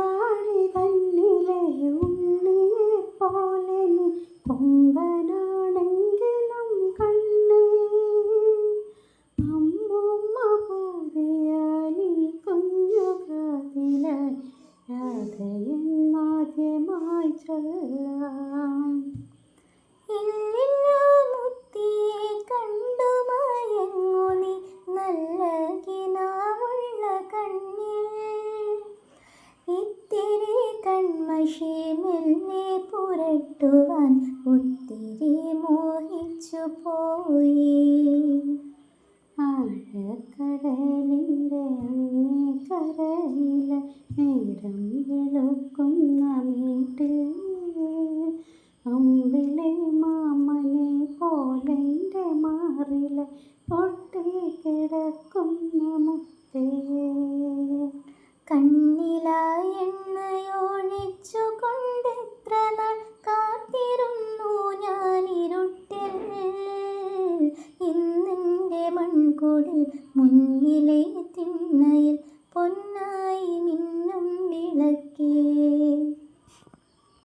അമ്പാടി തന്നിലെ ഉണ്ണിയെ പോലെ നീ കൊമ്പനാണെങ്കിലും കണ്ണേ അമ്മുമ്മ പൂതിയാലി കുഞ്ഞു കാതിലായി രാധയെന്നാദ്യമായി ചൊല്ലാം. മുത്തിയെ കണ്ടു മയങ്ങു നീ നല്ല കിനാവുള്ള കണ്ണിൽ ഇത്തിരി കൺമഷി മെല്ലെ പുരട്ടുവാൻ ഒത്തിരി മോഹിച്ചു പോയി. ആഴക്കടലിൻ്റെ അങ്ങേ കരയിലെ നേരം വെളുക്കുന്ന വീട്ടിൽ അമ്പിളി മാമനെ പോലെൻ്റെ മാറിലെ പൊട്ടിക്കിടക്കുന്ന മുത്തേ. കണ്ണിലായി എണ്ണയൊഴിച്ചു കൊണ്ടെത്ര നാൾ കാത്തിരുന്നു ഞാനിരുട്ടിൽ. ഇന്നെൻ്റെ മൺകുടിൽ മുന്നിലെ തിണ്ണയിൽ പൊന്നായി മിന്നും വിളക്ക്.